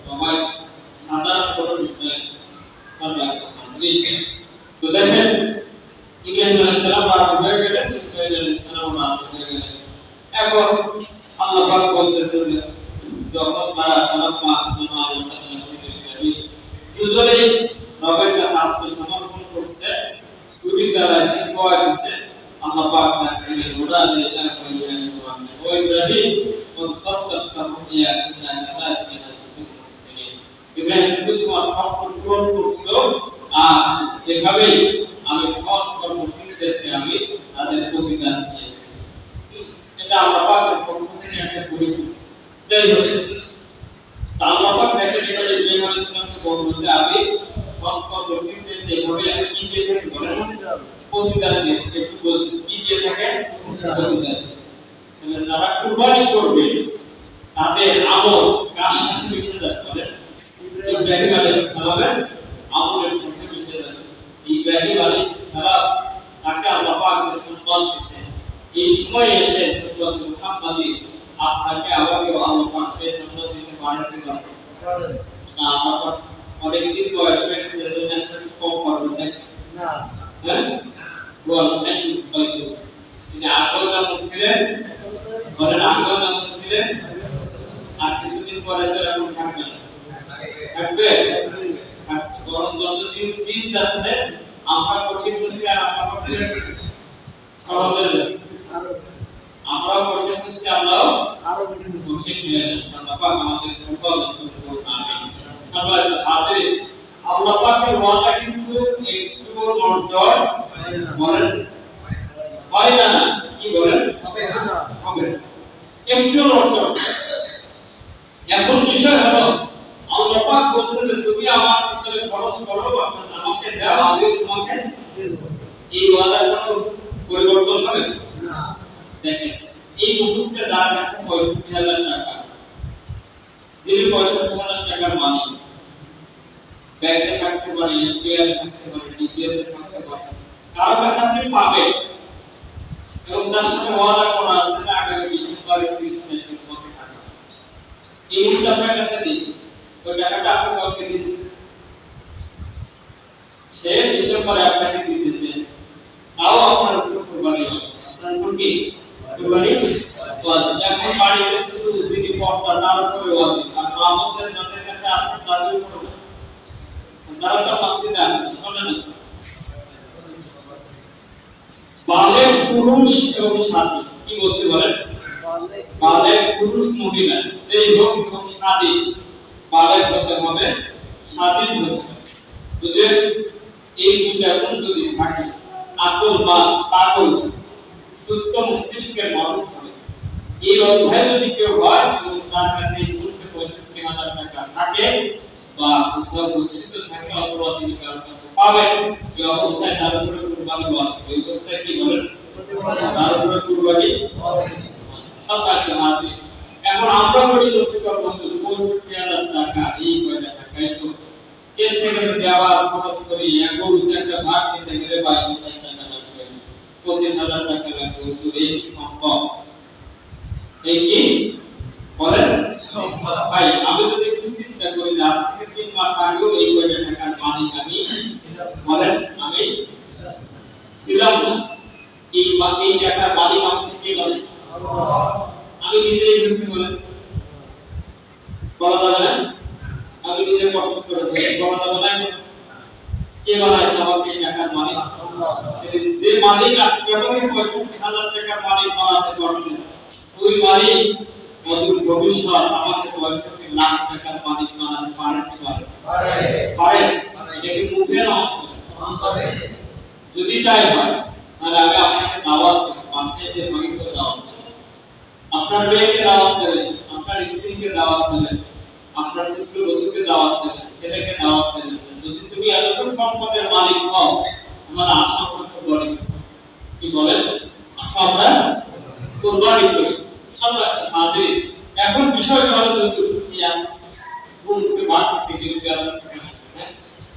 সবাই সাধারণ কোনো বিষয় আমরা তো দেখেন ইব্রাহিম আলাইহিস সালাম রাগ হয়ে গেলেন, ইসমাঈল আলাইহিস সালাম রাগ হয়ে গেলেন। এখন আল্লাহ পাক বলতেছেন যখন তারা তালাম্মা আসলামা আলাইহি দুজনেই রবের কাছে আত্মসমর্পণ করছে, ছুরি চালাইছে, সবাই করছে, আল্লাহ পাক তাকে রোজা দিয়ে ও ইব্রাহিম কোন সত্য রুইয়া কিনা কাদা কিনা ইব্রাহিম তুমি তোমার স্বপ্ন পূরণ করছো, আর এভাবেই আমি সৎ কর্ম শিখতে আমি তাদের প্রতিদান দিই। এটা আল্লাহ পাকের পক্ষ থেকে একটা পরিচিতি। যাই হোক, আল্লাহ পাক দেখেন এটা যে ইব্রাহিম আলাইহিস সালামকে বলতে আমি সৎ কর্ম শিখতে যেভাবে আমি কি দিয়ে থাকি বলেন প্রতিদান দিই। একটু বলছি কি দিয়ে থাকেন প্রতিদান। তাহলে যারা কুরবানি করবে তাদের আমল কার সাথে মিশে যাবে বলেন ইব্রাহিম আলাইহিস সালামের আমলের সাথে মিশে যাবে। ইব্রাহিম আলাইহিস সালাম তাকে আল্লাহ পাক সম্মান দিয়েছেন, এই সময় এসে নবী মুহাম্মদী আপনাকে আমাকে আল্লাহ পাক সেই সম্মান দিতে পারেন কি না? আমরা অনেক দিন বয়স হয়ে গেছে একটু কম করবেন না, হ্যাঁ বল নাই হয়তো তিনি আগেও যেমন ছিলেন বলেন আগেও যেমন ছিলেন আর কিছুদিন পরে তো এমন থাকবেন থাকবে বরং যতদিন দিন যাচ্ছে আমরা কঠিন হচ্ছি আর আমরা কঠিন সরল হয়ে যাচ্ছে, আমরা কঠিন হচ্ছি আমরাও আরো কঠিন হয়ে যাচ্ছে। আল্লাহ পাক আমাদের কৃপা করুন আমিন। সবাই হাতে আল্লাহ পাকের ওয়াদা কিন্তু একটু নড়চড় বলেন হয় না, কি বলেন হবে না, হবে একটু নড়চড়। এখন বিষয় হলো আল্লাহ পাক বলছেন যে তুমি আমার পিছনে খরচ করো, আমাকে দাও, আমি তোমাকে দেব। এই ওয়াদার কোনো পরিবর্তন হবে না। দেখেন এই মুহূর্তে দাম আছে ৬৫,০০০ টাকা, যিনি ৬৫,০০০ টাকার মালিক ব্যাংকে থাকতে পারে, এসবিআই থাকতে পারে, ডিপিএস থাকতে পারে, কারো কাছে আপনি পাবেন এবং তার সাথে ওয়াদা করা আছে যে আগামী ডিসেম্বরে ৩০ তারিখের মধ্যে টাকা এই মুহূর্তে আপনার কাছে দিই, ওই টাকাটা আপনি কাউকে দিন, সে ডিসেম্বরে আপনাকে দিতেছে, তাও আপনার উপর কুরবানি হবে। আপনার উপর কি কুরবানি হবে? এখন বাড়িতে শুধু যদি পর্দা তার উপরে ওয়াজিব, আর আমাদের যাদের কাছে আছে তাদের উপর তারা তো মাসিদা শোনেন বালেগ পুরুষ এবং সাথী কি বলতে বলেন বালেগ পুরুষ মহিলা এই হোক এবং সাথী বালেগ হতে হবে, সাথী হতে হবে। যদি এই দুইটা গুণ যদি থাকে আকল বা পাগল সুস্থ মস্তিষ্কের মানুষ হবে, এই অধ্যায় যদি কেউ হয় এবং তার কাছে এই মুহূর্তে ৬৫,০০০ টাকা থাকে বা উপস্থিত থাকে অথবা তিনি কারো কাছে পাবেন, এই অবস্থায় তার উপরে কুরবানি ওয়াজিব। এই অবস্থায় কি বলেন তার উপরে কুরবানি সব আছে হাতে। এখন আমরা বলি দর্শক বন্ধু ৬৫,০০০ টাকা এই কয়টা টাকা তো এর থেকে দেওয়া খরচ করি এগোতে একটা ভাগ দিতে গেলে ২২,০০০ টাকা লাগবে, ২৫,০০০ টাকা লাগবে, তো এই সম্ভব? এই কি বলেন ভাই? আমি যদি একটু চিন্তা করি যে আজ থেকে ৩ মাস আগেও এই কয়টা টাকার মালিক আমি বলেন আমি ছিলাম না, এই টাকার মালিক আমাকে কে বলেন? আমি নিজেই বুঝতে বলেন বলা যাবে না, আমি নিজে কষ্ট করে বলা যাবে না, কে বানাইছে আমাকে এই টাকার মালিক? যে মালিক আজকে ৬৫,০০০ টাকার মালিক বানাতে পারছে, ওই মালিক অদূর ভবিষ্যৎ আমাকে ৬৫,০০,০০০ টাকার মালিক বানাতে পারে কি পারে? এটা কি মুখে না অন্তরে? যদি তাই হয় তাহলে আমি আপনাকে দাওয়াত দেব, পাশে যে ভাগিত দাওয়াত দেব, আপনার মেয়েকে দাওয়াত দেবেন, আপনার স্ত্রীকে দাওয়াত দেবেন, আপনার পুত্র বধূকে দাওয়াত দেবেন, ছেলেকে দাওয়াত দেবেন। যদি তুমি এতটুকু সম্পদের মালিক হও, তোমার আশা করতে পারি কি বলেন আশা আমরা কুরবানি করি সবাই হাজির। এখন বিষয়টা হলো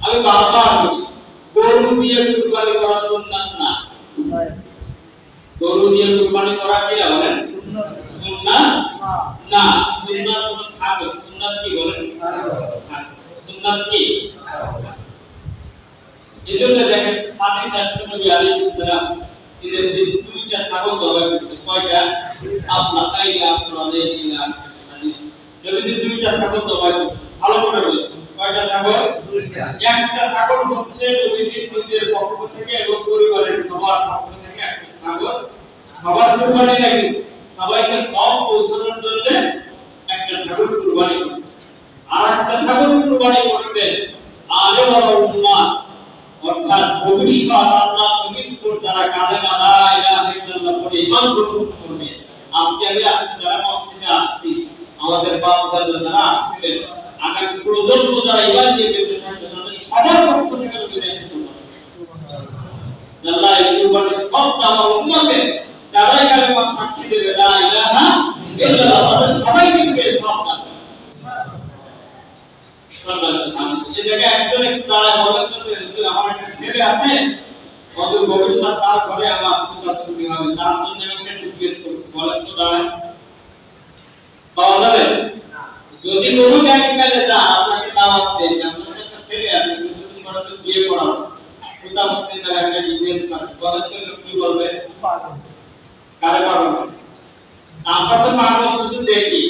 আমি বারবার বলি গরু দিয়ে কুরবানি করা সুন্নাত না, গরু দিয়ে কুরবানি করা কি বলেন সুন্নাত না, সুন্নাত হলো সাবেক। সুন্নাত কি বলেন? সুন্নাত কি? এজন্য দেখেন পাঁচই রাষ্ট্র নবী আলাইহিস সালাম এদের দুইটা ছাগল জবাই করতে কয়টা? আপনার আইয়া আপনাদের ইলা নবী দুইটা ছাগল জবাই করতে ভালো করে বলেন কয়টা ছাগল? দুইটা। একটা ছাগল হচ্ছে নবীর নিজের পক্ষ থেকে এবং পরিবারের সবার পক্ষ থেকে একটা ছাগল সবার কুরবানি লাগে সবাইকে সব পৌঁছানোর জন্য একটা ছাগল কুরবানি করে আর একটা ছাগল কুরবানি করতে আলে বড় উম্মাহ অর্থাৎ ভবিষ্যৎ আল্লাহ পবিত্র যারা কালেমা লা ইলাহা ইল্লাল্লাহ বলে ঈমান গ্রহণ করবে আজকে যারা মসজিদে আসছি আমাদের বাপ দাদা যারা আসছিলেন আগামী প্রজন্ম যারা ঈমান নিয়ে বেঁচে থাকবে তাদের সবার পক্ষ থেকে বিদায় সুবহানাল্লাহ আল্লাহ এই কুরবানির সব আমার উম্মতকে যারা কালেমা সাক্ষী দেবে লা ইলাহা ইল্লাল্লাহ তাদের সবাইকে পেয়ে সব পাবে এই জায়গায় একজন একটু দাঁড়ায় বলেন তো আমার একটা ছেলে আছে কত ভবিষ্যৎ তার ঘরে আমার তুমি হবে তার জন্য আমি একটা রিকোয়েস্ট করছি বলেন তো দাঁড়ায় পাওয়া যাবে যদি কোনো ব্যাংকে যান আপনাকে দাওয়াত দেন আপনার একটা ছেলে আছে কিন্তু তোমার তো বিয়ে করানো সুতা মতে তার একটা রিকোয়েস্ট করে বলেন তো কি বলবে কারে পারবে আমরা তো পাগল শুধু দেখি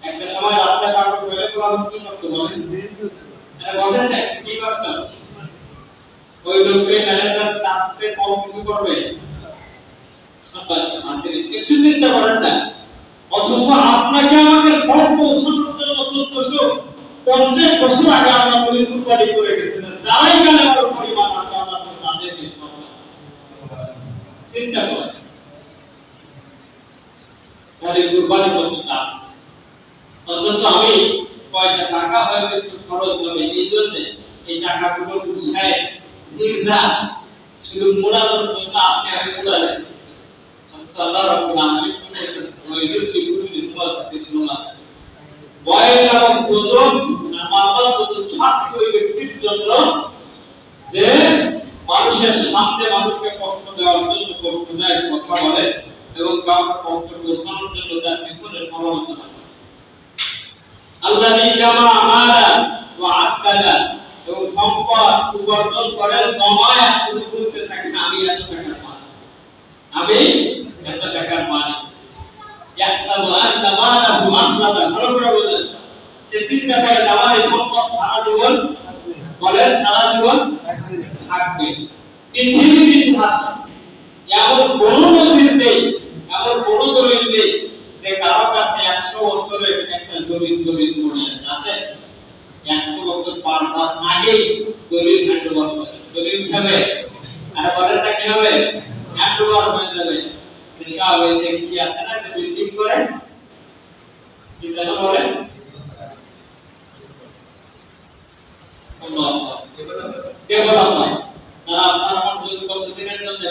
একটা সময় রাস্তায় পাগল করে কোন কি করতে বলেন এটা বলেন না কি করছেন ওই লোককে ম্যানেজার তাতে কম কিছু করবে আপনি একটু চিন্তা করেন না অথচ আপনাকে আমাকে সব পৌঁছানোর জন্য 1450 বছর আগে আমরা কুরবানি করে গেছিলাম যারাই গেলে আমার পরিবার আল্লাহ তাদেরকে সব চিন্তা করেন তাহলে কুরবানি করতে চান অথচ আমি কয়টা টাকা হয়তো একটু খরচ হবে এই জন্য এই টাকাগুলো গুছায় নির্জা শুধু মুড়ানোর জন্য আপনি আমি মুড়ালে আল্লাহ রাব্বুল আলামিন ওই যুক্তি গুলি তোমার কাছে দিনা বয় নামক ওজন নামাজ ওজন শাস্তি ওই ব্যক্তির জন্য যে মানুষের সামনে মানুষকে কষ্ট দেওয়ার জন্য কষ্ট দেয় কথা বলে এবং কাউকে কষ্ট বোঝানোর জন্য তার পিছনে সমালোচনা আল্লাহ জামা আমারা ওয়া আকালা এবং সম্পদ উপার্জন করে জমায় শুরু করতে থাকে আমি এত টাকার মালিক আমি এত টাকার মালিক ইয়াহসাবু আন্না মালাহু আখলাদা ভালো করে বলেন সে চিন্তা করে আমার এই সম্পদ সারা জীবন বলেন সারা জীবন থাকবে পৃথিবীর ইতিহাসে এমন কোনো নজির নেই এমন কোনো দলিল নেই যে কারো কাছে 100 বছরের একটা জমিন পড়ে আছে 100 বছর পার হওয়ার আগে দলিল হ্যান্ডওভার করে দলিল উঠাবে আর বলেনটা কি হবে হ্যান্ডওভার হয়ে যাবে সেটা হবে যে কি আছে না যে রিসিভ করে কি যেন বলেন আল্লাহ কেবল আল্লাহ তারা আপনার আমার দলিল কত দিনের জন্য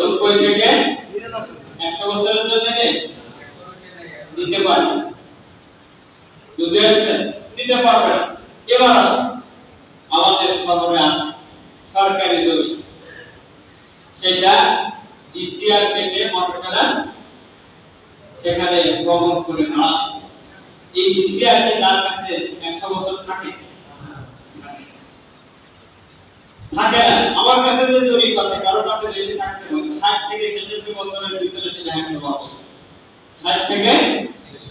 লোক কই থেকে 100 বছরের জন্য দিতে পারে যদি দিতে পারবে না এবার আমাদের খবরে সরকারি জমি সেটা ডিসিআর থেকে মন্ত্রণালয় সেখানে গ্রহণ করে না এই ডিসিআর কে তার কাছে 100 বছর থাকে থাকে না আমার কাছে যে জমি আছে কারো কাছে বেশি থাকতে পারে 60 থেকে 66 বছরের ভিতরে সেটা হ্যান্ড ওভার হবে 60 থেকে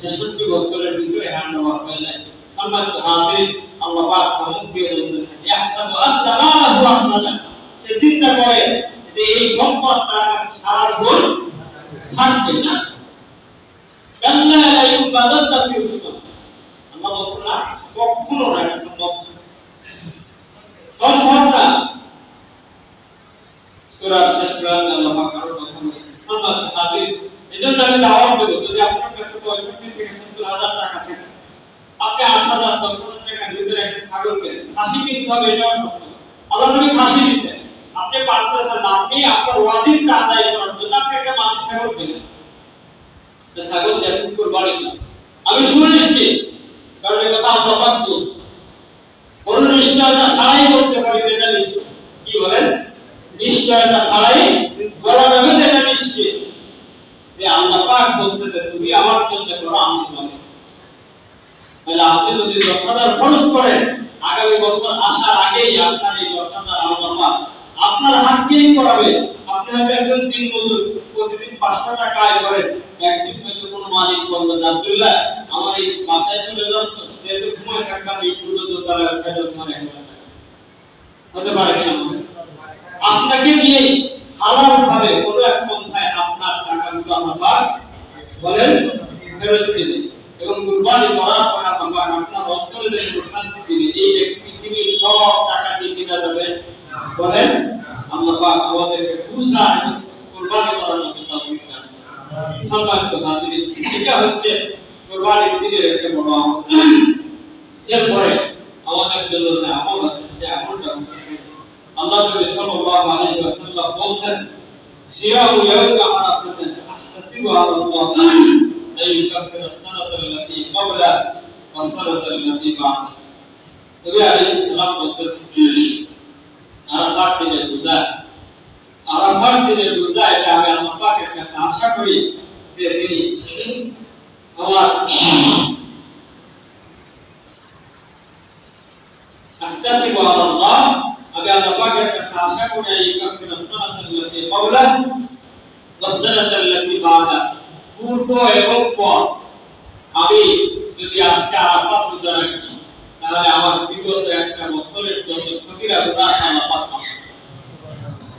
66 বছরের ভিতরে হ্যান্ড ওভার হয়ে যায় সম্মানিত হাজির আল্লাহ পাক আমাকে বলছেন ইয়াহসাবু আন্না মালাহু আখলাদা সে চিন্তা করে যে এই সম্পদ তার কাছে সারা জীবন থাকবে না কাল্লা লা ইউবাদাত ফি উসমান আল্লাহ বলছেন না কখনো না সম্ভব না সূরা শেষ করে আল্লাহ পাক আরো কথা বলেছেন সম্মানিত হাজির এজন্য আমি দাওয়াত দেব যদি আপনার কাছে 65 থেকে 70 হাজার টাকা থাকে আপনি 8,000 10,000 টাকার ভিতরে একটা ছাগল কিনেন ফাঁসি কিনতে হবে এটাও সত্য আল্লাহ নবী ফাঁসি দিতেন আপনি পারতেছেন না আপনি আপনার ওয়াজিবটা আদায় করার জন্য আপনি একটা মাছ ছাগল কিনেন তো ছাগল দেখুন কুরবানি না আমি সুনিশ্চিত কারণ এই কথা আল্লাহ পাক বলেন কোন নিশ্চয়তা ছাড়াই করতে পারি এটা নিশ্চিত কি বলেন নিশ্চয়তা ছাড়াই বলা যাবে এটা নিশ্চিত যে আল্লাহ পাক বলতে তুমি আমার জন্য করো আমি তোমার তাহলে আপনি যদি 10,000 খরচ করেন আগামী বছর আসার আগেই আপনার এই 10,000 আল্লাহ আপনার হাত দিয়েই করাবে। আপনি হয়তো একজন দিন মজুর প্রতিদিন 500 টাকা আয় করেন, একদিন হয়তো কোনো মালিক বলবেন আব্দুল্লাহ আমার এই মাথায় চলে যাচ্ছে যেহেতু সময় থাকবে আমি একটু দোতলা একটা তোমার হতে পারে কিনা আপনাকে নিয়ে হালাল ভাবে কোনো এক পন্থায় আপনার টাকাগুলো আল্লাহ বলেন ফেরত দিবে এবং কুরবানি করার পর আল্লাহ আপনার অন্তরে শান্তি দিবে। এই পৃথিবীর সব টাকা দিয়ে কিনা যাবে বলেন আল্লাহ পাক আমাদেরকে বুঝা কুরবানি করার মতো তৌফিক দান করুন। সম্মানিত হাজিরিন, এটা হচ্ছে কুরবানির দিনের একটা বড় আমল। এরপরে আমাদের জন্য যে আমল আছে সে আমলটা হচ্ছে আল্লাহ নবী সাল্লাল্লাহু আলাইহি ওয়াসাল্লাম বলেন সিয়ামু ইয়াউমি আরাফাতিন আহতাসিবু আলা আল্লাহ আন ইউকাফিরা as-sanata allati qabla was-sanata allati ba'da। নবী আলাইহিস সালাম বলেন আরাফাত দিনের রোজা, আরাফাত দিনের রোজা এটা আমি আল্লাহ পাকের কাছে আশা করি যে তিনি আমার আহতাসিবু আলা আল্লাহ আমি আল্লাহ পাকের কাছে আশা করি ইউকাফিরা as-sanata allati qabla was-sanata allati ba'da, পূর্ব এবং পর আমি যদি আজকে আরাফাত রোজা রাখি তাহলে আমার বিগত একটা বছরের যত সগীরা গুনাহ আল্লাহ পাক মাফ করবেন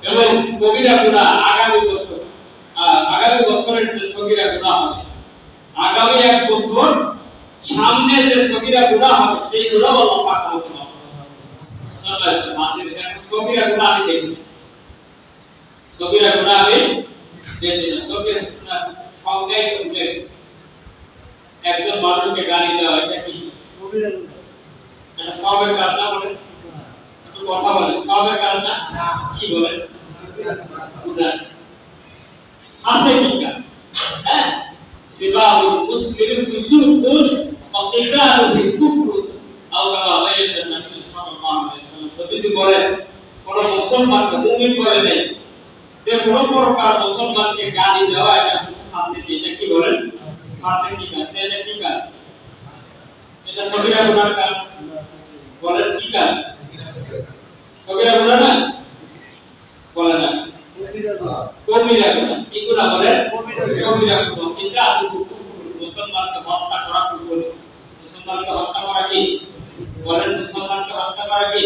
এবং কবিরা গুনাহ আগামী বছরের যে সগীরা গুনাহ হবে আগামী এক বছর সামনে যে সগীরা গুনাহ হবে সেই গুনাহ আল্লাহ পাক মাফ করবেন। সগীরা গুনাহ আমি দেখি, সগীরা গুনাহ আমি দেখি না। সগীরা গুনাহ সংজ্ঞায় উল্লেখ একজন মানুষকে গালি দেওয়া এটা কি কবিরা গুনাহ? এটা সবের কাজ না বলে একটু কথা বলে সবের কাজ না কি বলে গুনাহ আছে কি কাজ? হ্যাঁ সিবাউল মুসলিম ফুসুকুন ওয়া কিতালুহু কুফরুন আও কামা গায়রা নবী সাল্লাল্লাহু আলাইহি ওয়াসাল্লাম যদি বলে কোন মুসলমানকে মুমিন করে দেয় যে কোন প্রকার মুসলমানকে গালি দেওয়া এটা আছে কি? এটা কি বলেন আছে কি কাজ? এটা কি কাজ? এটা সগীরা গুনার কাজ বলেন কি কাজ? সগীরা গুনাহ না বলে না কবিরা গুনাহ কি গুনাহ বলে কবিরা গুনাহ। এটা মুসলমানকে হত্যা করা কুফর, মুসলমানকে হত্যা করা কি বলেন মুসলমানকে হত্যা করা কি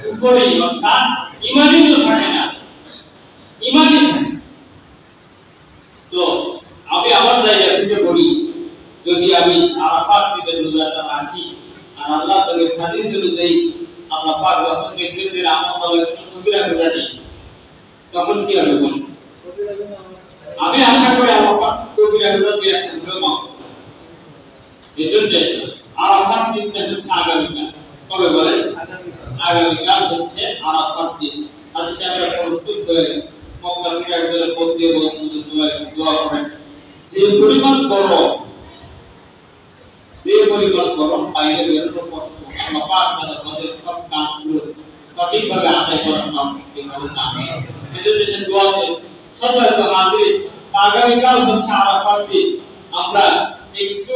কুফরই অর্থাৎ ঈমানই তো থাকে না, ঈমানই থাকে। তো আমি আমার জায়গা থেকে বলি যদি আমি আরাফাত দিনের রোজাটা রাখি আর আল্লাহ তাআলা হাদিস অনুযায়ী আল্লাহ পাক যখন দেখবেন যে আমল সগীরা গুনাহ নেই তখন কি হবে বলুন? আমি আশা করি আল্লাহ পাক কবিরা গুনাহ দিয়ে একটা গুনাহ মাফ করবেন। এজন্য আরাফাত দিনটা হচ্ছে আগামীকাল। কবে বলেন? আগামীকাল হচ্ছে আরাফাত দিন। আর সে আমরা প্রস্তুত হয়ে মক্কা থেকে একজনের পথ দিয়ে বসে দোয়া করেন যে পরিমাণ গরম বাইরে বেরোনো কষ্ট আল্লাহ পাক তাদের সব কাজগুলো সঠিকভাবে আদায় করার তৌফিক দান করুন। এজন্য সে দোয়াতে সবাই তো হাজির। আগামীকাল হচ্ছে আরাফাত দিন। আমরা একটু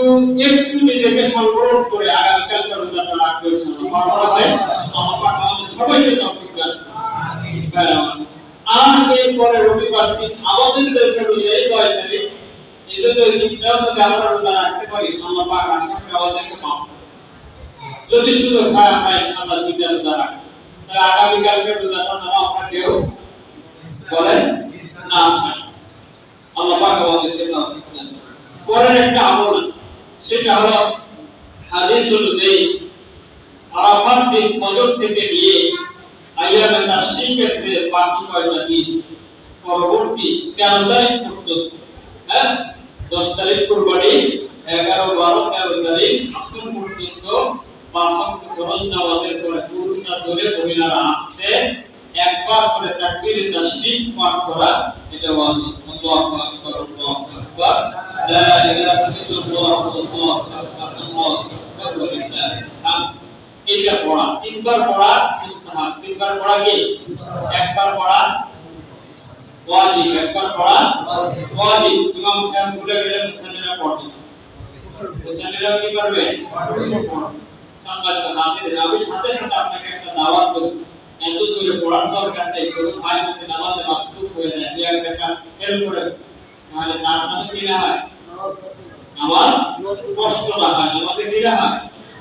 নিজেকে সংবরণ করে আগামীকাল রোজাটা রাখবো ইনশাআল্লাহ। আল্লাহ পাক আমাদের সবাইকে তৌফিক দান করুন। আর এরপরে রবিবার দিন আমাদের দেশে এই 9 তারিখ এজন্য এই দিনটাও যদি আমরা রোজা রাখতে পারি আল্লাহ পাক আশা করি আমাদেরকে মাফ করবেন। যদি সুযোগ হয় আমরা ইনশাআল্লাহ দুইটা রোজা রাখবো তাহলে আগামীকালকে রোজাটা নাও আমরা কেউ বলেন না আল্লাহ পাক আমাদেরকে তৌফিক দান করুন। পরের একটা আমল সেটা হলো হাদিস অনুযায়ী আরাফাত দিন ফজর থেকে নিয়ে আইয়ামে তাশরীকের যে বাকি 9টা দিন পরবর্তী 13 তারিখ পর্যন্ত 10 তারিখ কুরবানি 11 12 13 তারিখ আসর পর্যন্ত 5 ওয়াক্ত ফরজ নামাজের পরে পুরুষরা ধরে মহিলারা আসছে একবার করে তাকবীর তাশরীক পাঠ করা এটা ওয়াজিব। আল্লাহু আকবার আল্লাহু আকবার লা ইলাহা ইল্লাল্লাহ আল্লাহু আকবার আল্লাহু আকবার। এটা পড়া তিনবার পড়া মুস্তাহাব, তিনবার পড়া কি একবার পড়া ওয়াজিব, একবার পড়া ওয়াজিব। ইমাম সাহেব ভুলে গেলেন মুসল্লিরা পড়ে ছেলেরাও কি করবে? সম্মানিত হাজির, আমি সাথে সাথে আপনাকে একটা দাওয়াত করি, এত দূরে পড়ার দরকার নেই, কোনো ভাই যদি নামাজে মাসরুফ হয়ে যায়, দুই এক টাকা হেল্প করে, তাহলে তার মানে কি না হয়? নামাজ কষ্ট না হয়, নামাজে কি না হয়?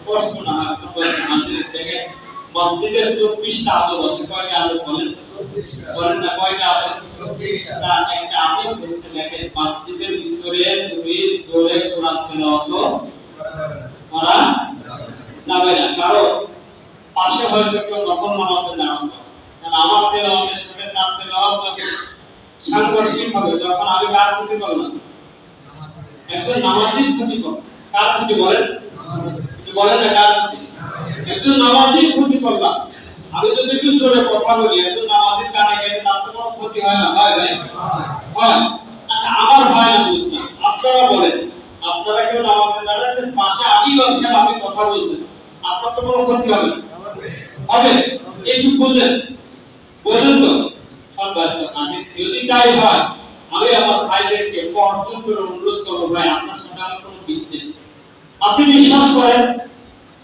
কষ্ট না হয়। সম্মানিত হাজির, দেখেন মসজিদের 24টা আদব আছে, কয়টা আদব বলেন? বলেন না, কয়টা আদব? 24টা। একটা আদব হচ্ছে, দেখেন মসজিদের ভিতরে তুমি জোরে কোরআন তেলাওয়াত করা যাবে না, কারণ পাশে হয়তো কেউ নকল নামাজে দাঁড়ানো, কারণ আমার তেলাওয়াতের সাথে তার তেলাওয়াত সাংঘর্ষিক হবে, যখন আমি কার ক্ষতি করলাম? একজন নামাজির ক্ষতি করলাম। কার ক্ষতি বলেন? বলেন না, কার ক্ষতি? একজন নামাজির ক্ষতি করলাম। আমি যদি একটু জোরে কথা বলি, একজন নামাজির কানে গেলে তার তো কোনো ক্ষতি হয় না, হয় ভাই? হয়। আচ্ছা, আমার ভাই না বুঝলাম, আপনারা বলেন, আপনারা কেউ নামাজে দাঁড়াচ্ছেন, পাশে আমি বলছেন, আমি কথা বলছেন, আপনার তো কোনো ক্ষতি হবে না? হবে? একটু বুঝলেন? বুঝলেন তো? সম্মানিত হাজির, যদি তাই হয়, আমি আমার ভাইদেরকে কঠোর করে অনুরোধ করবো, ভাই আপনার সাথে আমার কোনো বিদ্বেষ নেই। আপনি বিশ্বাস করেন,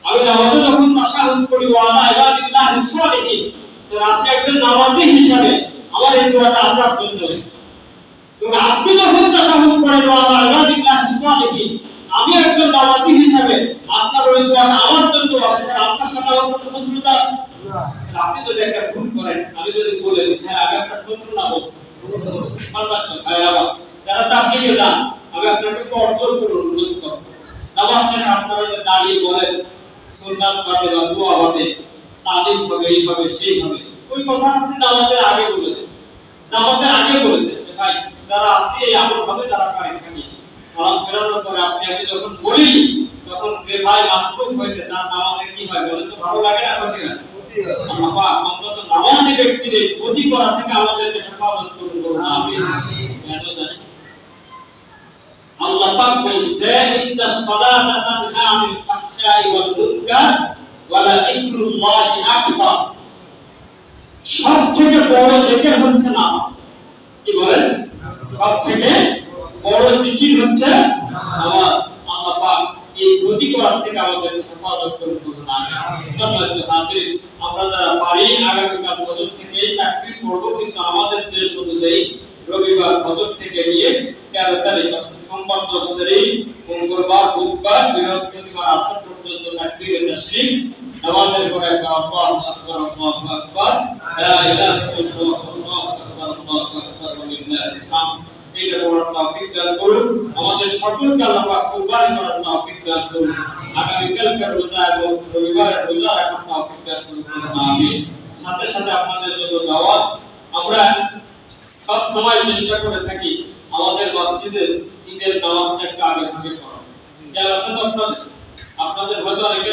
আমি নামাজে যখন তাশাহুদ করি, ওয়া আলা ইবাদিল্লাহি সালিহিন, তো আপনি একজন নামাজি হিসাবে আমার এই দোয়াটা আপনার জন্য। তবে আপনি যখন তাশাহুদ করেন, ওয়া আলা ইবাদিল্লাহি সালিহিন, আমি একজন নামাজি হিসাবে আপনার ওই দোয়াটা আমার জন্য আছে, আপনার সাথে আমার কোনো শত্রুতা আছে? আপনি যদি একটা ভুল করেন, আমি যদি বলে দিই, হ্যাঁ আমি একটা শত্রু না বলবো, যারা তাবলীগে যান, আমি আপনাকে কঠোর করে অনুরোধ করব, নামাজ শেষে আপনারা দাঁড়িয়ে বলেন সুন্নাত হবে বা দোয়া হবে, তালিম হবে, এইভাবে সেইভাবে, ওই কথা আপনি নামাজের আগে বলে দেন, নামাজের আগে বলে দেন, ভাই যারা আছে এই আমল হবে, যারা করে এখানে সালাম ফেরানোর পরে আপনি আগে যখন বলি, তখন যে ভাই মাসরুফ হয়েছে তার নামাজে কি হয় বলেন তো? ভালো লাগে না? ক্ষতি হয়? আল্লাহ পাক অন্তত নামাজি ব্যক্তির ক্ষতি করা থেকে আমাদেরকে হেফাজত করুন, আমিন। কেন জানেন? আল্লাহ পাক বলছে, ইন্নাস সালাতা তানহা আনিল ফাহশাই ওয়াল মুনকার ওয়া লাযিকরুল্লাহি আকবার। সবথেকে বড় জিকির হচ্ছে নামাজ। কি বলেন? সবথেকে বড় জিকির হচ্ছে নামাজ। আল্লাহ পাক এই ক্ষতি করার থেকে আমাদের হেফাজত করুন, আমিন। সম্মানিত হাজির, আমরা যারা পারি আগামীকাল ফজর থেকে তাকবীর পড়ব, কিন্তু আমাদের দেশ অনুযায়ী রবিবার ফজর থেকে নিয়ে 13 তারিখ সোমবার 10 তারিখ, মঙ্গলবার, বুধবার, বৃহস্পতিবার আসর পর্যন্ত তাকবীরে তাশরীফ, নামাজের পরে আল্লাহু আকবার, আল্লাহু আকবার, লা ইলাহা ইল্লাল্লাহ, আল্লাহু আকবার, আল্লাহু আকবার, ওয়ালিল্লাহিল হামদ। এইটা বলার তৌফিক দান করুন, আমাদের সকলকে আল্লাহ পাক কুরবানি করার তৌফিক দান করুন, আগামীকালকে রোজা এবং রবিবারের রোজা রাখার তৌফিক দান করুন, আমিন। সাথে সাথে আপনাদের জন্য দাওয়াত, আমরা সব সময় চেষ্টা করে থাকি আমাদের মসজিদে ঈদের নামাজটা একটু আগে ভাগে পড়া। যারা আছেন আপনাদের হয়তো অনেকে